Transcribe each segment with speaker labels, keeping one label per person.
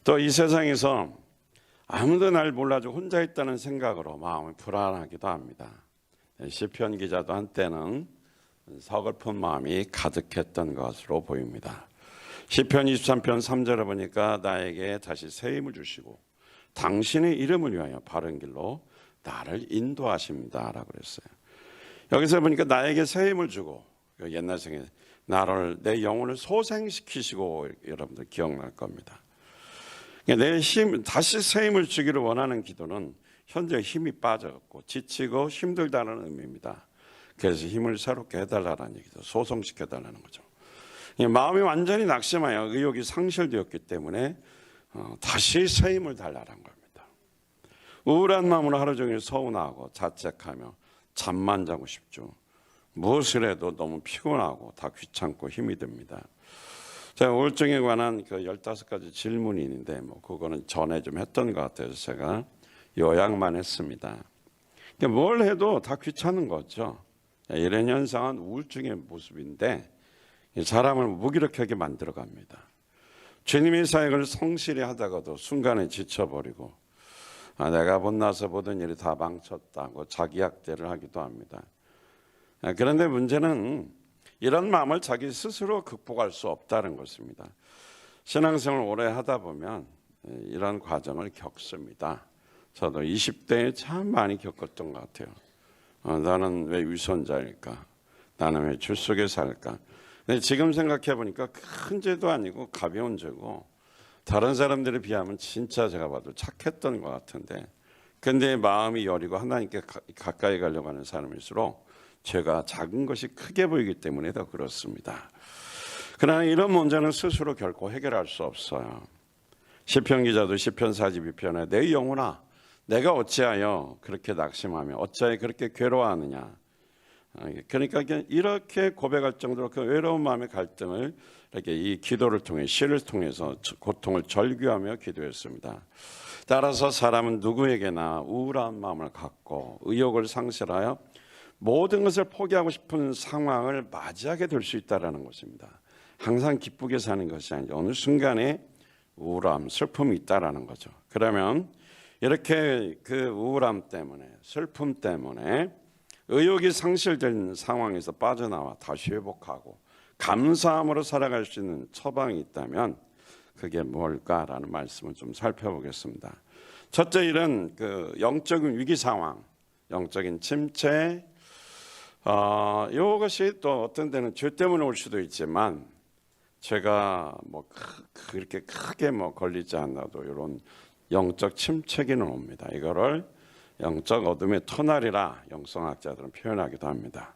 Speaker 1: 또 이 세상에서 아무도 날 몰라주고 혼자 있다는 생각으로 마음이 불안하기도 합니다. 시편 기자도 한때는 서글픈 마음이 가득했던 것으로 보입니다. 시편 23편 3절에 보니까 나에게 다시 새 힘을 주시고 당신의 이름을 위하여 바른 길로 나를 인도하십니다라고 그랬어요. 여기서 보니까 나에게 새 힘을 주고 옛날 생에 나를 내 영혼을 소생시키시고 여러분들 기억날 겁니다. 내 힘 다시 새 힘을 주기를 원하는 기도는 현재 힘이 빠졌고 지치고 힘들다는 의미입니다. 그래서 힘을 새롭게 해달라는 얘기죠. 소성시켜달라는 거죠. 마음이 완전히 낙심하여 의욕이 상실되었기 때문에 다시 새 힘을 달라는 겁니다. 우울한 마음으로 하루 종일 서운하고 자책하며 잠만 자고 싶죠. 무엇을 해도 너무 피곤하고 다 귀찮고 힘이 듭니다. 제가 우울증에 관한 그 15가지 질문이 있는데 그거는 전에 좀 했던 것 같아서 제가 요약만 했습니다. 뭘 해도 다 귀찮은 거죠. 이런 현상은 우울증의 모습인데 사람을 무기력하게 만들어갑니다. 주님의 사역을 성실히 하다가도 순간에 지쳐버리고 내가 못나서 모든 일이 다 망쳤다고 자기학대를 하기도 합니다. 그런데 문제는 이런 마음을 자기 스스로 극복할 수 없다는 것입니다. 신앙생활을 오래 하다 보면 이런 과정을 겪습니다. 저도 20대에 참 많이 겪었던 것 같아요. 나는 왜 위선자일까? 나는 왜 줄 속에 살까? 근데 지금 생각해 보니까 큰 죄도 아니고 가벼운 죄고 다른 사람들에 비하면 진짜 제가 봐도 착했던 것 같은데 근데 마음이 여리고 하나님께 가까이 가려고 하는 사람일수록 죄가 작은 것이 크게 보이기 때문에 더 그렇습니다. 그러나 이런 문제는 스스로 결코 해결할 수 없어요. 시편 기자도 시편 42편에 내 영혼아 내가 어찌하여 그렇게 낙심하며 어찌하여 그렇게 괴로워하느냐. 그러니까 이렇게 고백할 정도로 그 외로운 마음의 갈등을 이렇게 이 기도를 통해 시를 통해서 고통을 절규하며 기도했습니다. 따라서 사람은 누구에게나 우울한 마음을 갖고 의욕을 상실하여 모든 것을 포기하고 싶은 상황을 맞이하게 될 수 있다는 것입니다. 항상 기쁘게 사는 것이 아니죠. 어느 순간에 우울함, 슬픔이 있다라는 거죠. 그러면 이렇게 그 우울함 때문에 슬픔 때문에 의욕이 상실된 상황에서 빠져나와 다시 회복하고 감사함으로 살아갈 수 있는 처방이 있다면 그게 뭘까라는 말씀을 좀 살펴보겠습니다. 첫째 일은 그 영적인 위기 상황, 영적인 침체. 이것이 또 어떤 데는 죄 때문에 올 수도 있지만 제가 그렇게 크게 걸리지 않아도 이런 영적 침체기는 옵니다. 이거를 영적 어둠의 터널이라 영성학자들은 표현하기도 합니다.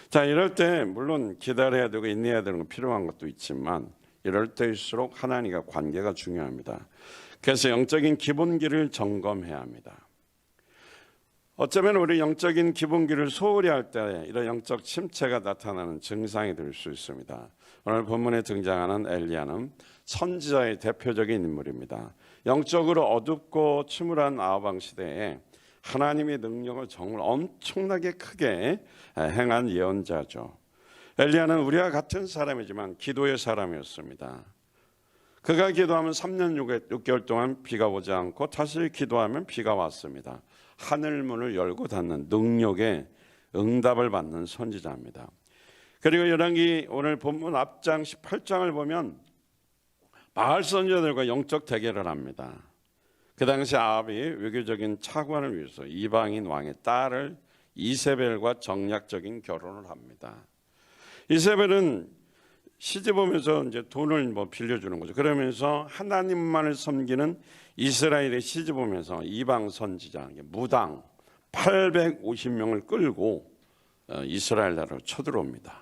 Speaker 1: 자, 이럴 때 물론 기다려야 되고 인내해야 되는 건 필요한 것도 있지만 이럴 때일수록 하나님과 관계가 중요합니다. 그래서 영적인 기본기를 점검해야 합니다. 어쩌면 우리 영적인 기본기를 소홀히 할 때 이런 영적 침체가 나타나는 증상이 될 수 있습니다. 오늘 본문에 등장하는 엘리야는 선지자의 대표적인 인물입니다. 영적으로 어둡고 침울한 아하방 시대에 하나님의 능력을 정말 엄청나게 크게 행한 예언자죠. 엘리야는 우리와 같은 사람이지만 기도의 사람이었습니다. 그가 기도하면 3년 6개월 동안 비가 오지 않고 다시 기도하면 비가 왔습니다. 하늘문을 열고 닫는 능력의 응답을 받는 선지자입니다. 그리고 열왕기 오늘 본문 앞장 18장을 보면 바알 선지자들과 영적 대결을 합니다. 그 당시 아합이 외교적인 차관을 위해서 이방인 왕의 딸을 이세벨과 정략적인 결혼을 합니다. 이세벨은 시집 오면서 이제 돈을 빌려주는 거죠. 그러면서 하나님만을 섬기는 이스라엘에 시집 오면서 이방 선지자 무당 850명을 끌고 이스라엘 나라로 쳐들어옵니다.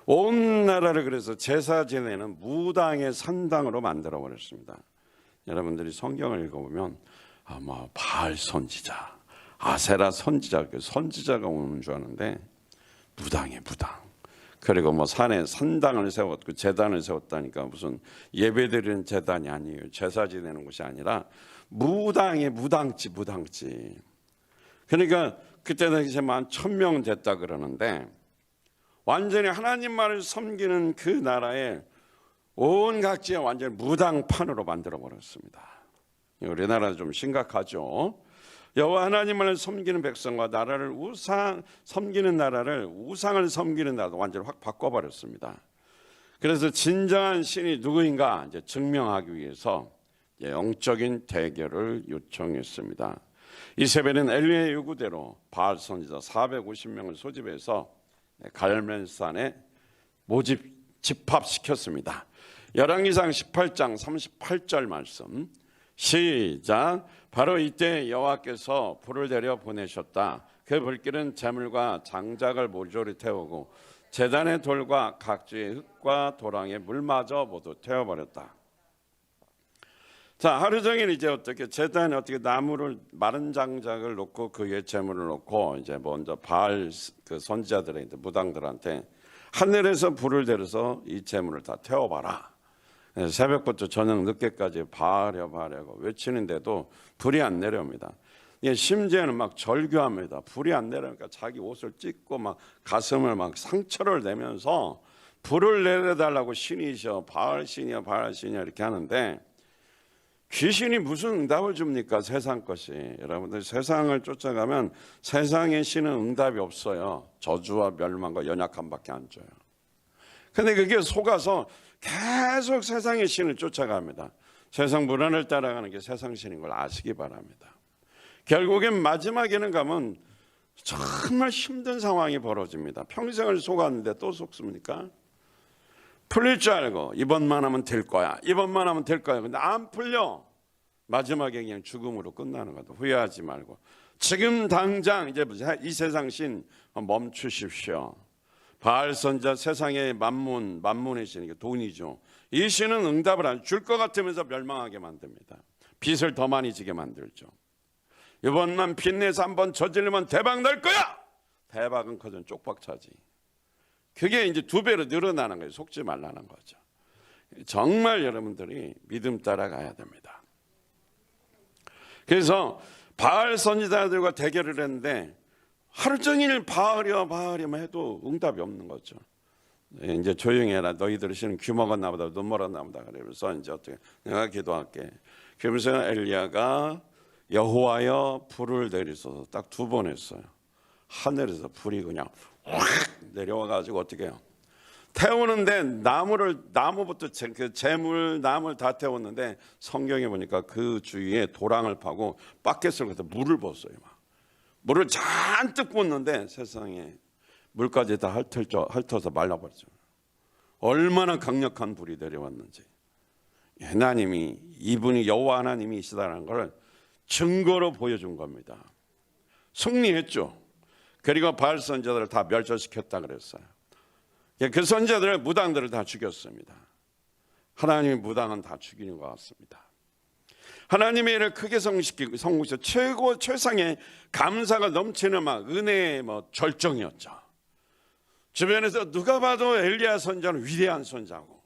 Speaker 1: 온 나라를 그래서 제사 지내는 무당의 산당으로 만들어 버렸습니다. 여러분들이 성경을 읽어보면 바알 선지자, 아세라 선지자, 선지자가 오는 줄 아는데 무당이에요, 무당. 그리고 산에 산당을 세웠고 제단을 세웠다니까 무슨 예배드리는 제단이 아니에요. 제사 지내는 곳이 아니라 무당의 무당집. 그러니까 그때 당시에 10,000명 됐다 그러는데 완전히 하나님만을 섬기는 그 나라에 온 각지에 완전 무당판으로 만들어 버렸습니다. 우리나라는 좀 심각하죠. 여호와 하나님을 섬기는 백성과 나라를 섬기는 나라를 우상을 섬기는 나라로 완전히 확 바꿔버렸습니다. 그래서 진정한 신이 누구인가 이제 증명하기 위해서 영적인 대결을 요청했습니다. 이세벨은 엘리야의 요구대로 바알 선지자 450명을 소집해서 갈멜산에 집합시켰습니다. 열왕기상 18장 38절 말씀 시작. 바로 이때 여호와께서 불을 내려 보내셨다. 그 불길은 재물과 장작을 모조리 태우고 제단의 돌과 각주의 흙과 도랑의 물마저 모두 태워버렸다. 자, 하루 종일 이제 어떻게 제단에 어떻게 나무를 마른 장작을 놓고 그 위에 재물을 놓고 이제 먼저 바알 그 선지자들한테 무당들한테 하늘에서 불을 내려서 이 재물을 다 태워봐라. 새벽부터 저녁 늦게까지 바하려고 외치는데도 불이 안 내려옵니다. 심지어는 막 절규합니다. 불이 안 내려오니까 자기 옷을 찢고 막 가슴을 막 상처를 내면서 불을 내려달라고 신이셔, 바알 신이야, 바알 신이야 이렇게 하는데 귀신이 무슨 응답을 줍니까? 세상 것이. 여러분들 세상을 쫓아가면 세상의 신은 응답이 없어요. 저주와 멸망과 연약함밖에 안 줘요. 근데 그게 속아서 계속 세상의 신을 쫓아갑니다. 세상 문화를 따라가는 게 세상 신인 걸 아시기 바랍니다. 결국엔 마지막에는 가면 정말 힘든 상황이 벌어집니다. 평생을 속았는데 또 속습니까? 풀릴 줄 알고 이번만 하면 될 거야. 이번만 하면 될 거야. 근데 안 풀려. 마지막에 그냥 죽음으로 끝나는 거다. 후회하지 말고 지금 당장 이제 이 세상 신 멈추십시오. 바알 선지자 세상의 만문의 신이니까 돈이죠. 이 신은 응답을 안 줄 것 같으면서 멸망하게 만듭니다. 빚을 더 많이 지게 만들죠. 이번만 빚내서 한번 저지르면 대박 날 거야. 대박은 커전 쪽박차지. 그게 이제 2배로 늘어나는 거예요. 속지 말라는 거죠. 정말 여러분들이 믿음 따라가야 됩니다. 그래서 바알 선지자들과 대결을 했는데 하루 종일 바알이야 해도 응답이 없는 거죠. 이제 조용히 해라. 너희들이 신은 귀 먹었나 보다. 눈 멀었나 보다. 그래서 이제 어떻게 내가 기도할게. 그러면서 엘리야가 여호와여 불을 내리소서 딱 2번 했어요. 하늘에서 불이 그냥 확 내려와가지고 어떻게 해요? 태우는데 나무부터 그 재물 나무를 다 태웠는데 성경에 보니까 그 주위에 도랑을 파고 바켓을 갖다 물을 붓어요. 막. 물을 잔뜩 붓는데 세상에 물까지 다 핥어서 말라버리죠. 얼마나 강력한 불이 내려왔는지. 하나님이 이분이 여호와 하나님이시다는 걸 증거로 보여준 겁니다. 승리했죠. 그리고 바알 선지자들을 다 멸절시켰다 그랬어요. 그 선지자들을 무당들을 다 죽였습니다. 하나님의 무당은 다 죽이는 것 같습니다. 하나님의 일을 크게 성공시켜 최상의 감사가 넘치는 막 은혜의 절정이었죠. 주변에서 누가 봐도 엘리야 선지자는 위대한 선지자고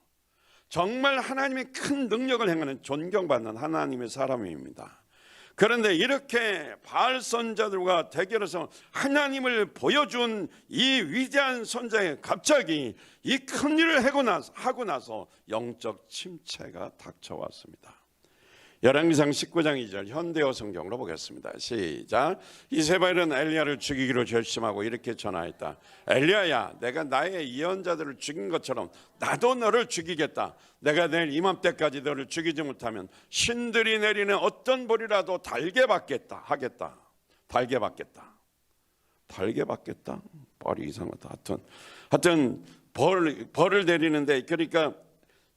Speaker 1: 정말 하나님의 큰 능력을 행하는 존경받는 하나님의 사람입니다. 그런데 이렇게 바알 선지자들과 대결해서 하나님을 보여준 이 위대한 선지자가 갑자기 이 큰 일을 하고 나서 영적 침체가 닥쳐왔습니다. 열왕기상 19장 2절 현대어 성경으로 보겠습니다. 시작. 이세벨은 엘리야를 죽이기로 결심하고 이렇게 전하였다. 엘리야야, 내가 나의 예언자들을 죽인 것처럼 나도 너를 죽이겠다. 내가 내일 이맘때까지 너를 죽이지 못하면 신들이 내리는 어떤 벌이라도 달게 받겠다 하겠다. 달게 받겠다. 벌이 이상하다. 하여튼 벌을 내리는데 그러니까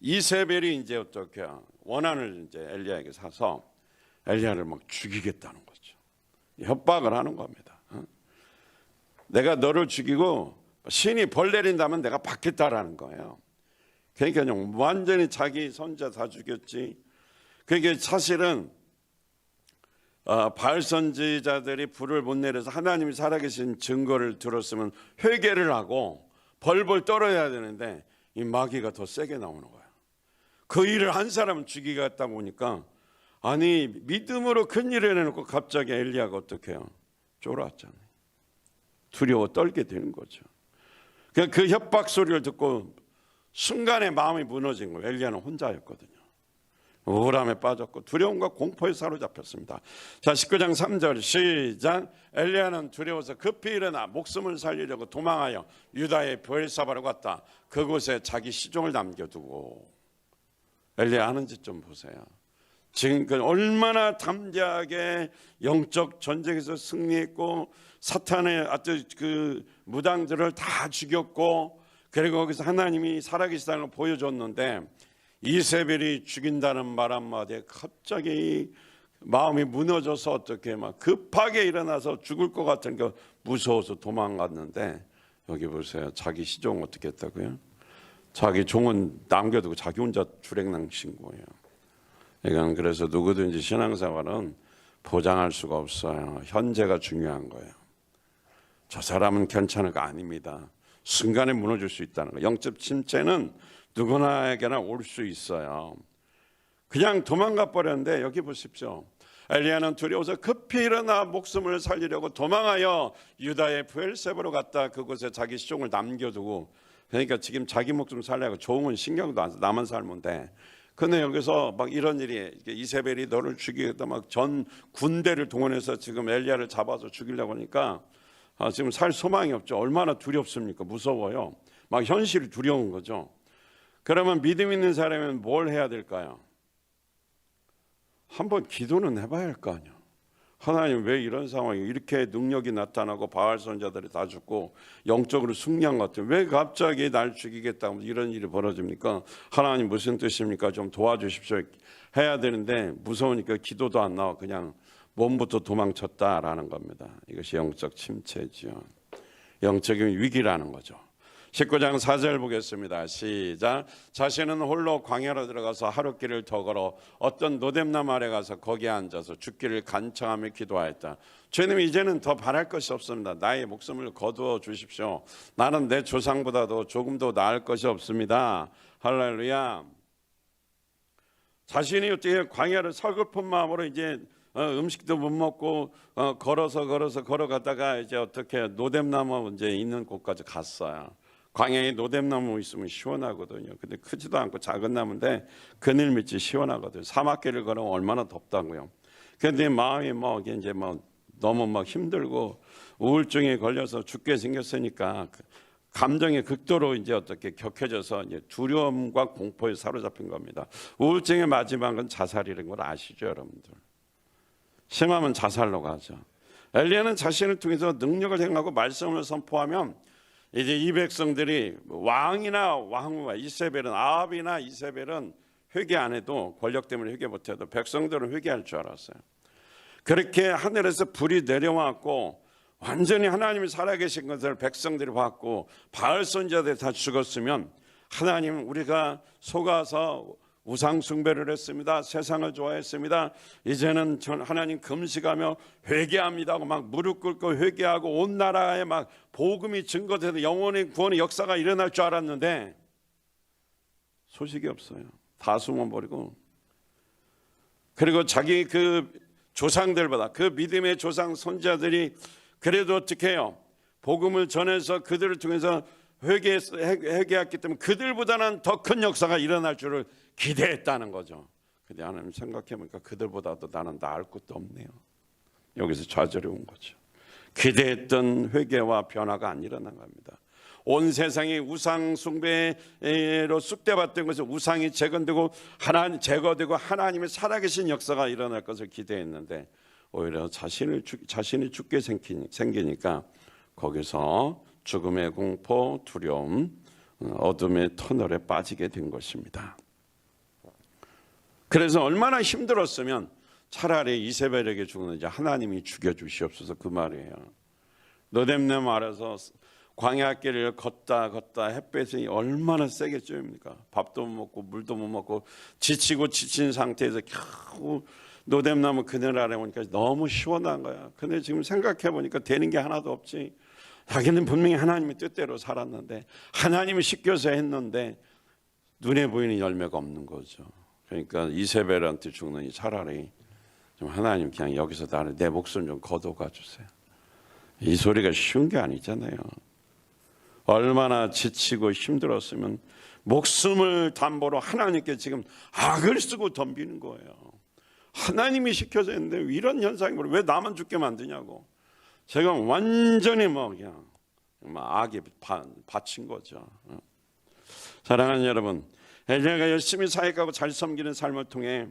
Speaker 1: 이세벨이 이제 어떻게 원한을 이제 엘리야에게 사서 엘리야를 막 죽이겠다는 거죠. 협박을 하는 겁니다. 내가 너를 죽이고 신이 벌 내린다면 내가 받겠다라는 거예요. 그러니까 완전히 자기 선지자 다 죽였지. 그게 사실은 바알 선지자들이 불을 못 내려서 하나님이 살아계신 증거를 들었으면 회개를 하고 벌벌 떨어야 되는데 이 마귀가 더 세게 나오는 거예요. 그 일을 한 사람은 죽이겠다 보니까 아니 믿음으로 큰 일을 해놓고 갑자기 엘리야가 어떻게 해요? 쫄았잖아요. 두려워 떨게 되는 거죠. 그 협박 소리를 듣고 순간에 마음이 무너진 거예요. 엘리야는 혼자였거든요. 우울함에 빠졌고 두려움과 공포에 사로잡혔습니다. 자, 19장 3절 시작. 엘리야는 두려워서 급히 일어나 목숨을 살리려고 도망하여 유다의 브엘사바로 갔다. 그곳에 자기 시종을 남겨두고. 엘리야 하는 짓 좀 보세요. 지금 얼마나 담대하게 영적 전쟁에서 승리했고 사탄의 그 무당들을 다 죽였고, 그리고 거기서 하나님이 살아계시다는 걸 보여줬는데 이세벨이 죽인다는 말 한마디에 갑자기 마음이 무너져서 어떻게 막 급하게 일어나서 죽을 것 같은 거 무서워서 도망갔는데, 여기 보세요. 자기 시종 어떻게 했다고요? 자기 종은 남겨두고 자기 혼자 주랭랑신 거예요. 이건 그래서 누구든지 신앙생활은 보장할 수가 없어요. 현재가 중요한 거예요. 저 사람은 괜찮을까? 아닙니다. 순간에 무너질 수 있다는 거예요. 영적 침체는 누구나에게나 올 수 있어요. 그냥 도망가 버렸는데 여기 보십시오. 엘리야는 두려워서 급히 일어나 목숨을 살리려고 도망하여 유다의 브엘세바로 갔다. 그곳에 자기 시종을 남겨두고, 그러니까 지금 자기 목숨 살려고 종은 신경도 안 써. 나만 살면 돼. 근데 여기서 막 이런 일이, 이세벨이 너를 죽이겠다 막 전 군대를 동원해서 지금 엘리야를 잡아서 죽이려고 하니까 지금 살 소망이 없죠. 얼마나 두렵습니까? 무서워요. 막 현실이 두려운 거죠. 그러면 믿음 있는 사람은 뭘 해야 될까요? 한번 기도는 해봐야 할 거 아니에요. 하나님 왜 이런 상황이 이렇게 능력이 나타나고 바알 선자들이 다 죽고 영적으로 승리한 것 같아요. 왜 갑자기 날 죽이겠다고 이런 일이 벌어집니까? 하나님 무슨 뜻입니까? 좀 도와주십시오 해야 되는데 무서우니까 기도도 안 나와. 그냥 몸부터 도망쳤다라는 겁니다. 이것이 영적 침체지요. 영적인 위기라는 거죠. 19장 4절 보겠습니다. 시작. 자신은 홀로 광야로 들어가서 하룻길을 더 걸어 어떤 노뎀나무 아래 가서 거기에 앉아서 죽기를 간청하며 기도하였다. 주님, 이제는 더 바랄 것이 없습니다. 나의 목숨을 거두어 주십시오. 나는 내 조상보다도 조금도 나을 것이 없습니다. 할렐루야. 자신이 어떻게 광야를 서글픈 마음으로 이제 음식도 못 먹고 걸어가다가 이제 어떻게 노뎀나무 이제 있는 곳까지 갔어요. 광야에 노뎀나무 있으면 시원하거든요. 근데 크지도 않고 작은 나무인데 그늘 밑이 시원하거든요. 사막길을 걸으면 얼마나 덥다고요. 근데 마음이 이제 너무 힘들고 우울증에 걸려서 죽게 생겼으니까 감정의 극도로 이제 어떻게 격해져서 이제 두려움과 공포에 사로잡힌 겁니다. 우울증의 마지막은 자살이라는 걸 아시죠, 여러분들? 심하면 자살로 가죠. 엘리야는 자신을 통해서 능력을 행하고 말씀을 선포하면 이제 이 백성들이 왕이나 왕후가 이세벨은 아합이나 이세벨은 회개 안 해도 권력 때문에 회개 못 해도 백성들은 회개할 줄 알았어요. 그렇게 하늘에서 불이 내려왔고 완전히 하나님이 살아계신 것을 백성들이 봤고 바알 선지자들이 다 죽었으면 하나님, 우리가 속아서 우상 숭배를 했습니다. 세상을 좋아했습니다. 이제는 하나님 금식하며 회개합니다 하고 막 무릎 꿇고 회개하고 온 나라에 막 복음이 증거돼서 영원의 구원의 역사가 일어날 줄 알았는데 소식이 없어요. 다 숨어버리고, 그리고 자기 그 조상들보다 그 믿음의 조상 선지자들이 그래도 어떻게 해요? 복음을 전해서 그들을 통해서 회개했기 때문에 그들보다는 더 큰 역사가 일어날 줄을 기대했다는 거죠. 근데 하나님 생각해보니까 그들보다도 나는 나을 것도 없네요. 여기서 좌절이 온 거죠. 기대했던 회개와 변화가 안 일어난 겁니다. 온 세상이 우상 숭배로 쑥대봤던 것을 우상이 제거되고 하나님의 살아계신 역사가 일어날 것을 기대했는데 오히려 자신이 죽게 생기니까 거기서 죽음의 공포, 두려움, 어둠의 터널에 빠지게 된 것입니다. 그래서 얼마나 힘들었으면 차라리 이세벨에게 죽었는지 하나님이 죽여주시옵소서 그 말이에요. 노뎀나무 아래서 광야길을 걷다 햇볕이 얼마나 세게 쬐입니까? 밥도 못 먹고 물도 못 먹고 지치고 지친 상태에서 겨우 노뎀나무 그늘 아래 오니까 너무 시원한 거야. 근데 지금 생각해 보니까 되는 게 하나도 없지. 자기는 분명히 하나님의 뜻대로 살았는데 하나님이 시켜서 했는데 눈에 보이는 열매가 없는 거죠. 그러니까 이세벨한테 죽느니 차라리 좀 하나님 그냥 여기서 내 목숨 좀 거둬가 주세요. 이 소리가 쉬운 게 아니잖아요. 얼마나 지치고 힘들었으면 목숨을 담보로 하나님께 지금 악을 쓰고 덤비는 거예요. 하나님이 시켜서 했는데 이런 현상이 왜 나만 죽게 만드냐고. 제가 완전히 그냥 악에 바친 거죠. 사랑하는 여러분, 엘리야가 열심히 사역하고 잘 섬기는 삶을 통해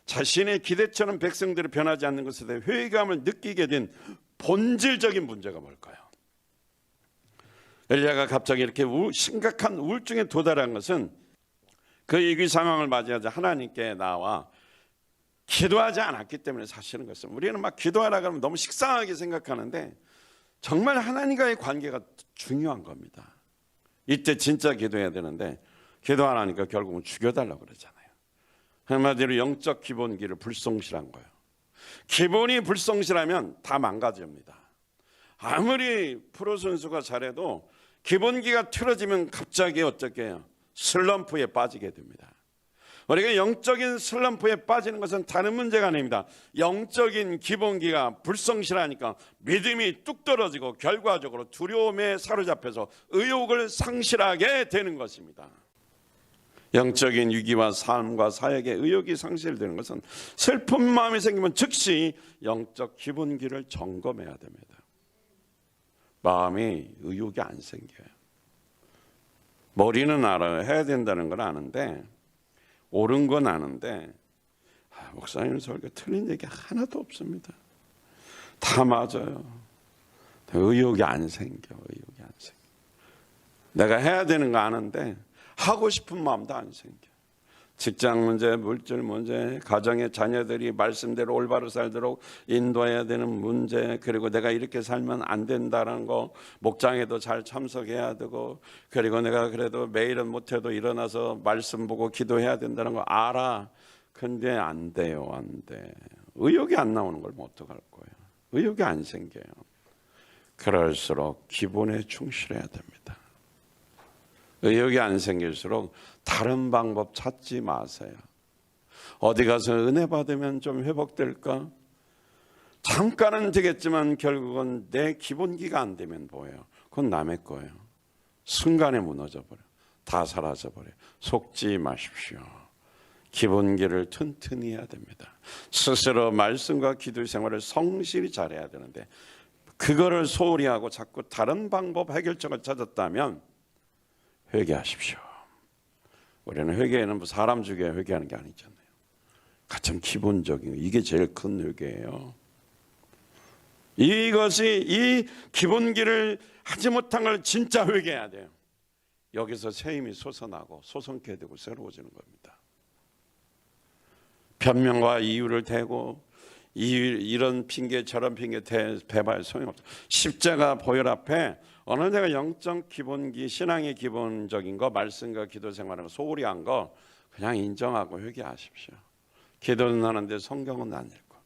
Speaker 1: 자신의 기대처럼 백성들이 변하지 않는 것에 대해 회의감을 느끼게 된 본질적인 문제가 뭘까요? 엘리야가 갑자기 이렇게 심각한 우울증에 도달한 것은 그 위기 상황을 맞이하자 하나님께 나와 기도하지 않았기 때문에 사실은 그렇습니다. 우리는 막 기도하라 그러면 너무 식상하게 생각하는데 정말 하나님과의 관계가 중요한 겁니다. 이때 진짜 기도해야 되는데 기도 안 하니까 결국은 죽여달라고 그러잖아요. 한마디로 영적 기본기를 불성실한 거예요. 기본이 불성실하면 다 망가집니다. 아무리 프로 선수가 잘해도 기본기가 틀어지면 갑자기 어떻게 해요? 슬럼프에 빠지게 됩니다. 우리가 영적인 슬럼프에 빠지는 것은 다른 문제가 아닙니다. 영적인 기본기가 불성실하니까 믿음이 뚝 떨어지고 결과적으로 두려움에 사로잡혀서 의욕을 상실하게 되는 것입니다. 영적인 위기와 삶과 사역의 의욕이 상실되는 것은 슬픈 마음이 생기면 즉시 영적 기본기를 점검해야 됩니다. 마음이 의욕이 안 생겨요. 머리는 알아요. 해야 된다는 걸 아는데 옳은 건 아는데 목사님 설교 틀린 얘기 하나도 없습니다. 다 맞아요. 의욕이 안 생겨. 의욕이 안 생겨. 내가 해야 되는 거 아는데 하고 싶은 마음도 안 생겨. 직장 문제, 물질 문제, 가정의 자녀들이 말씀대로 올바로 살도록 인도해야 되는 문제, 그리고 내가 이렇게 살면 안 된다는 거, 목장에도 잘 참석해야 되고, 그리고 내가 그래도 매일은 못해도 일어나서 말씀 보고 기도해야 된다는 거 알아. 근데 안 돼요, 안 돼. 의욕이 안 나오는 걸 어떡할 거예요? 의욕이 안 생겨요. 그럴수록 기본에 충실해야 됩니다. 의욕이 안 생길수록 다른 방법 찾지 마세요. 어디 가서 은혜 받으면 좀 회복될까? 잠깐은 되겠지만 결국은 내 기본기가 안 되면 뭐예요? 그건 남의 거예요. 순간에 무너져버려. 다 사라져버려. 속지 마십시오. 기본기를 튼튼히 해야 됩니다. 스스로 말씀과 기도 생활을 성실히 잘해야 되는데 그거를 소홀히 하고 자꾸 다른 방법 해결책을 찾았다면 회개하십시오. 우리는 회개는 뭐 사람 죽여야 회개하는 게 아니잖아요. 가장 기본적인 거, 이게 제일 큰 회개예요. 이것이 이 기본기를 하지 못한 걸 진짜 회개해야 돼요. 여기서 새 힘이 솟아나고 소성케 되고 새로워지는 겁니다. 변명과 이유를 대고 이런 핑계 저런 핑계 대봐야 소용없어. 십자가 보혈 앞에 어느 내가 영적 기본기, 신앙의 기본적인 거, 말씀과 기도 생활하는 거, 소홀히 한 거 그냥 인정하고 회개하십시오. 기도는 하는데 성경은 안 읽고,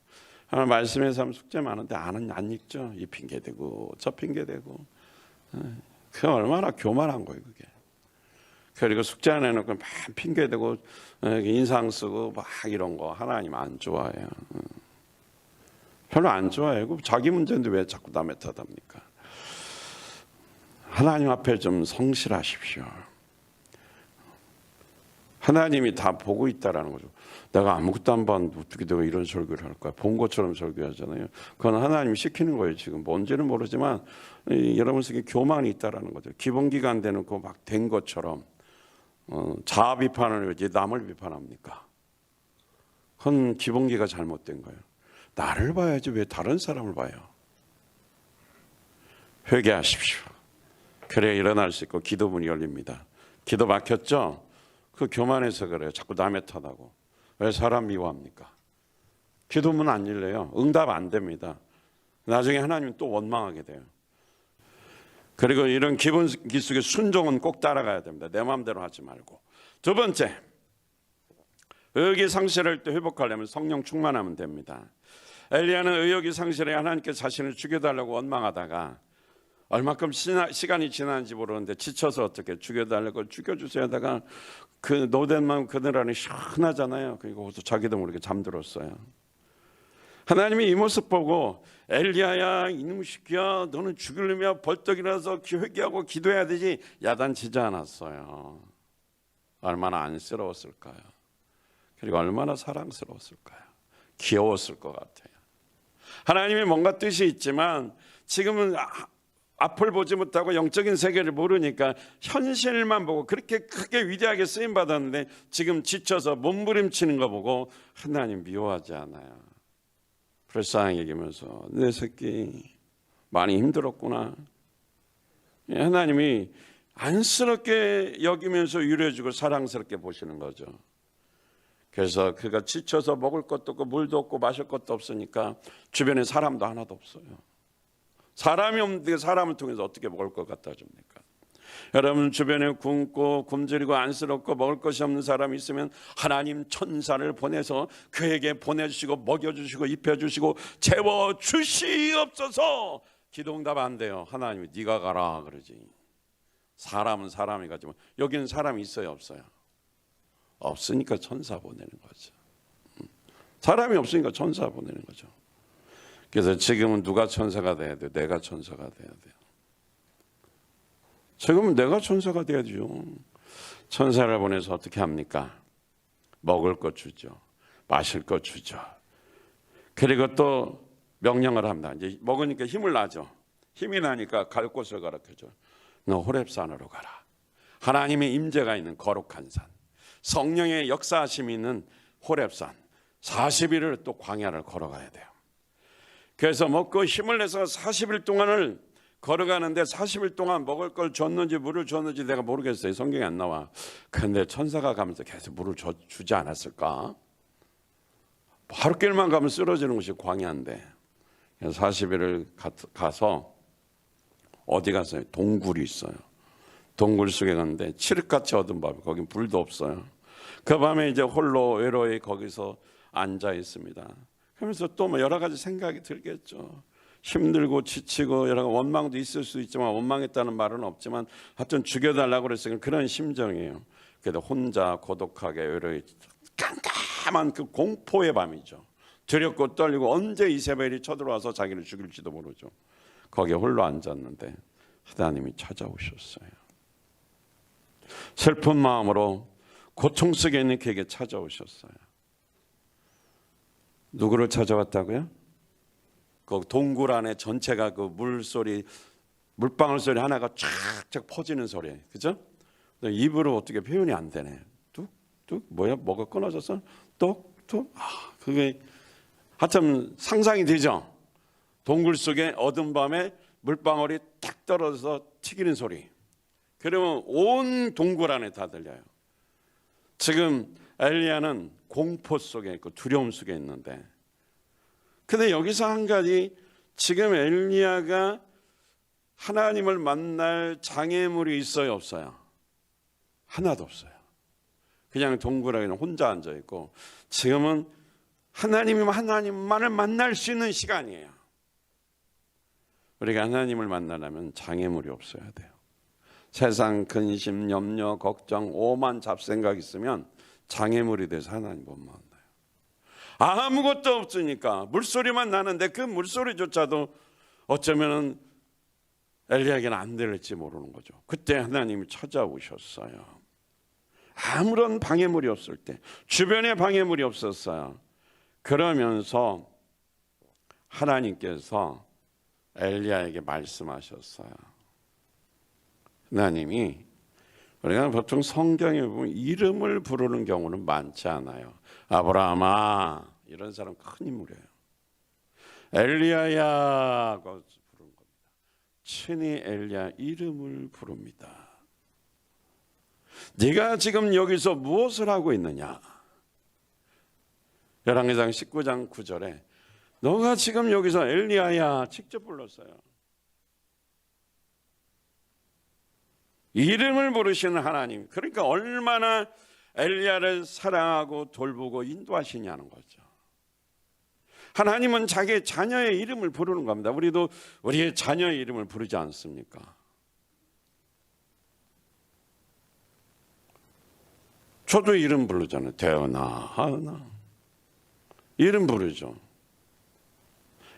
Speaker 1: 하나 말씀에서 하면 숙제 많은데 안 읽죠. 이 핑계 대고 저 핑계 대고, 그 얼마나 교만한 거예요 그게. 그리고 숙제 안 해놓고 막 핑계 대고 인상 쓰고 막 이런 거 하나님 안 좋아해요. 별로 안 좋아해요. 자기 문제인데 왜 자꾸 남의 탓합니까? 하나님 앞에 좀 성실하십시오. 하나님이 다 보고 있다라는 거죠. 내가 아무것도 안 봤는데 어떻게 내가 이런 설교를 할까? 본 것처럼 설교하잖아요. 그건 하나님이 시키는 거예요. 지금 뭔지는 모르지만 여러분 속에 교만이 있다라는 거죠. 기본기가 안 되는 거 막 된 것처럼 자아 비판을 왜 남을 비판합니까? 그건 기본기가 잘못된 거예요. 나를 봐야지 왜 다른 사람을 봐요? 회개하십시오. 그래야 일어날 수 있고 기도문이 열립니다. 기도 막혔죠? 그 교만해서 그래요. 자꾸 남의 탓하고. 왜 사람 미워합니까? 기도문 안 열려요. 응답 안 됩니다. 나중에 하나님 또 원망하게 돼요. 그리고 이런 기본기 속에 순종은 꼭 따라가야 됩니다. 내 마음대로 하지 말고. 두 번째, 의욕이 상실할 때 회복하려면 성령 충만하면 됩니다. 엘리야는 의욕이 상실해 하나님께 자신을 죽여달라고 원망하다가 얼마큼 시간이 지났는지 모르는데 지쳐서 어떻게 죽여달라고 죽여주세요 하다가 그 노된 마음 그늘 안에 시원하잖아요. 그리고 자기도 모르게 잠들었어요. 하나님이 이 모습 보고 엘리야야 이놈의 새끼야 너는 죽으려면 벌떡 일어나서 회개하고 기도해야 되지 야단치지 않았어요. 얼마나 안쓰러웠을까요? 그리고 얼마나 사랑스러웠을까요? 귀여웠을 것 같아요. 하나님이 뭔가 뜻이 있지만 지금은 앞을 보지 못하고 영적인 세계를 모르니까 현실만 보고 그렇게 크게 위대하게 쓰임 받았는데 지금 지쳐서 몸부림치는 거 보고 하나님 미워하지 않아요. 불쌍하게 여기면서 내 새끼 많이 힘들었구나. 하나님이 안쓰럽게 여기면서 위로해주고 사랑스럽게 보시는 거죠. 그래서 그가 지쳐서 먹을 것도 없고 물도 없고 마실 것도 없으니까 주변에 사람도 하나도 없어요. 사람이 없는데 사람을 통해서 어떻게 먹을 것 갖다 줍니까? 여러분 주변에 굶고 굶주리고 안쓰럽고 먹을 것이 없는 사람이 있으면 하나님 천사를 보내서 그에게 보내주시고 먹여주시고 입혀주시고 채워주시옵소서. 기도응답 안 돼요. 하나님이 네가 가라 그러지. 사람은 사람이 가지만 여기는 사람이 있어요 없어요? 없으니까 천사 보내는 거죠. 사람이 없으니까 천사 보내는 거죠. 그래서 지금은 누가 천사가 돼야 돼요? 내가 천사가 돼야 돼요. 지금은 내가 천사가 돼야죠. 천사를 보내서 어떻게 합니까? 먹을 것 주죠. 마실 것 주죠. 그리고 또 명령을 합니다. 이제 먹으니까 힘을 나죠. 힘이 나니까 갈 곳을 가르쳐줘. 너 호렙산으로 가라. 하나님의 임재가 있는 거룩한 산, 성령의 역사하심이 있는 호렙산 40일을 또 광야를 걸어가야 돼요. 그래서 먹고 힘을 내서 40일 동안을 걸어가는데 40일 동안 먹을 걸 줬는지 물을 줬는지 내가 모르겠어요. 성경에 안 나와. 그런데 천사가 가면서 계속 물을 주지 않았을까? 하루 길만 가면 쓰러지는 것이 광야인데 40일을 가서 어디 갔어요? 동굴이 있어요. 동굴 속에 갔는데 칠흑같이 어두운 밤에 거긴 불도 없어요. 그 밤에 이제 홀로 외로이 거기서 앉아 있습니다. 그러면서 또 뭐 여러 가지 생각이 들겠죠. 힘들고 지치고 여러 가지 원망도 있을 수 있지만 원망했다는 말은 없지만 하여튼 죽여달라고 그랬으니까 그런 심정이에요. 그래도 혼자 고독하게 외로이 깜깜한 그 공포의 밤이죠. 두렵고 떨리고 언제 이세벨이 쳐들어와서 자기를 죽일지도 모르죠. 거기에 홀로 앉았는데 하나님이 찾아오셨어요. 슬픈 마음으로 고통 속에 있는 그에게 찾아오셨어요. 누구를 찾아왔다고요? 그 동굴 안에 전체가 그 물소리, 물방울 소리 하나가 쫙쫙 퍼지는 소리, 그죠? 입으로 어떻게 표현이 안 되네. 뚝뚝 뭐야? 뭐가 끊어져서 똑뚝. 그게 하여튼 상상이 되죠. 동굴 속에 어두운 밤에 물방울이 탁 떨어져서 튀기는 소리. 그러면 온 동굴 안에 다 들려요. 지금 엘리야는 공포 속에 있고 두려움 속에 있는데, 근데 여기서 한 가지, 지금 엘리야가 하나님을 만날 장애물이 있어요 없어요? 하나도 없어요. 그냥 동굴 안에 혼자 앉아 있고 지금은 하나님만을 만날 수 있는 시간이에요. 우리가 하나님을 만나려면 장애물이 없어야 돼요. 세상 근심, 염려, 걱정, 오만 잡생각 있으면 장애물이 돼서 하나님 못 만나요. 아무것도 없으니까 물소리만 나는데 그 물소리조차도 어쩌면 엘리야에게는 안 들릴지 모르는 거죠. 그때 하나님이 찾아오셨어요. 아무런 방해물이 없을 때, 주변에 방해물이 없었어요. 그러면서 하나님께서 엘리야에게 말씀하셨어요. 하나님이, 우리가 보통 성경에 보면 이름을 부르는 경우는 많지 않아요. 아브라함아, 이런 사람 큰 인물이에요. 엘리야야 부르는 겁니다. 친히 엘리야 이름을 부릅니다. 네가 지금 여기서 무엇을 하고 있느냐? 열왕기상 19장 9절에 너가 지금 여기서 엘리야야 직접 불렀어요. 이름을 부르시는 하나님, 그러니까 얼마나 엘리야를 사랑하고 돌보고 인도하시냐는 거죠. 하나님은 자기의 자녀의 이름을 부르는 겁니다. 우리도 우리의 자녀의 이름을 부르지 않습니까? 저도 이름 부르잖아요. 대은아, 하은아. 이름 부르죠.